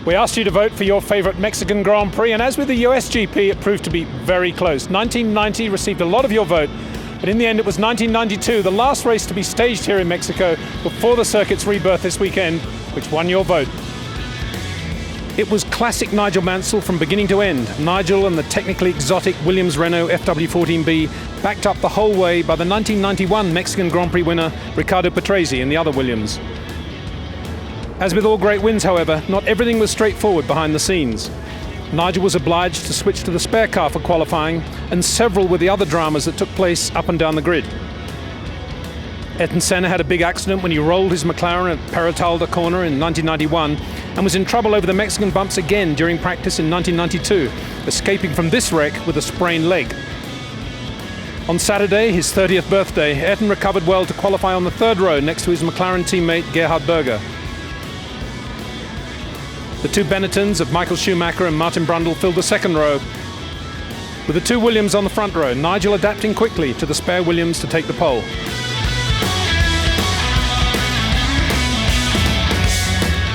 We asked you to vote for your favourite Mexican Grand Prix, and as with the US GP, it proved to be very close. 1990 received a lot of your vote, but in the end it was 1992, the last race to be staged here in Mexico before the circuit's rebirth this weekend, which won your vote. It was classic Nigel Mansell from beginning to end. Nigel and the technically exotic Williams-Renault FW14B backed up the whole way by the 1991 Mexican Grand Prix winner Ricardo Patrese in the other Williams. As with all great wins, however, not everything was straightforward behind the scenes. Nigel was obliged to switch to the spare car for qualifying, and several were the other dramas that took place up and down the grid. Ayrton Senna had a big accident when he rolled his McLaren at Peralta corner in 1991 and was in trouble over the Mexican bumps again during practice in 1992, escaping from this wreck with a sprained leg. On Saturday, his 30th birthday, Ayrton recovered well to qualify on the third row next to his McLaren teammate Gerhard Berger. The two Benettons of Michael Schumacher and Martin Brundle filled the second row, with the two Williams on the front row, Nigel adapting quickly to the spare Williams to take the pole.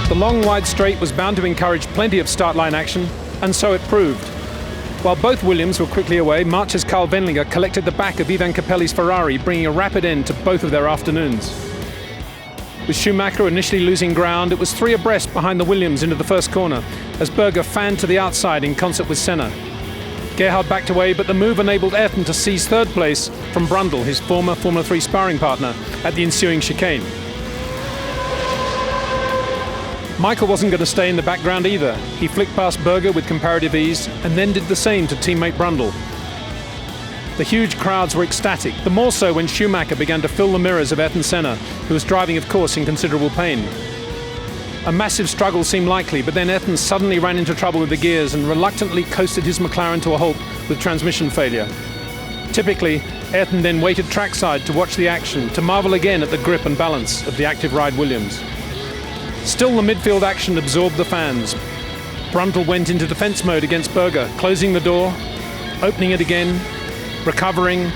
The long wide straight was bound to encourage plenty of start line action, and so it proved. While both Williams were quickly away, March's Karl Wendlinger collected the back of Ivan Capelli's Ferrari, bringing a rapid end to both of their afternoons. With Schumacher initially losing ground, it was three abreast behind the Williams into the first corner, as Berger fanned to the outside in concert with Senna. Gerhard backed away, but the move enabled Ayrton to seize third place from Brundle, his former Formula 3 sparring partner, at the ensuing chicane. Michael wasn't going to stay in the background either. He flicked past Berger with comparative ease, and then did the same to teammate Brundle. The huge crowds were ecstatic, the more so when Schumacher began to fill the mirrors of Ayrton Senna, who was driving, of course, in considerable pain. A massive struggle seemed likely, but then Ayrton suddenly ran into trouble with the gears and reluctantly coasted his McLaren to a halt with transmission failure. Typically, Ayrton then waited trackside to watch the action, to marvel again at the grip and balance of the active ride Williams. Still, the midfield action absorbed the fans. Brundle went into defense mode against Berger, closing the door, opening it again, recovering,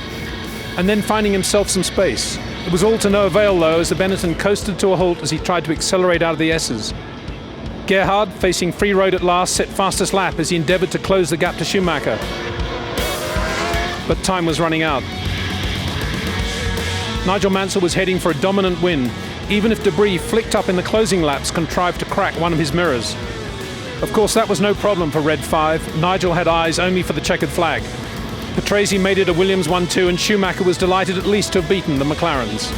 and then finding himself some space. It was all to no avail, though, as the Benetton coasted to a halt as he tried to accelerate out of the S's. Gerhard, facing free road at last, set fastest lap as he endeavoured to close the gap to Schumacher. But time was running out. Nigel Mansell was heading for a dominant win, even if debris flicked up in the closing laps contrived to crack one of his mirrors. Of course, that was no problem for Red 5. Nigel had eyes only for the checkered flag. Patrese made it a Williams 1-2, and Schumacher was delighted at least to have beaten the McLarens.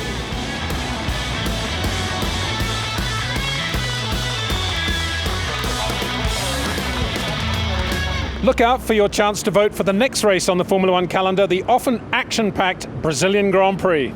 Look out for your chance to vote for the next race on the Formula One calendar, the often action-packed Brazilian Grand Prix.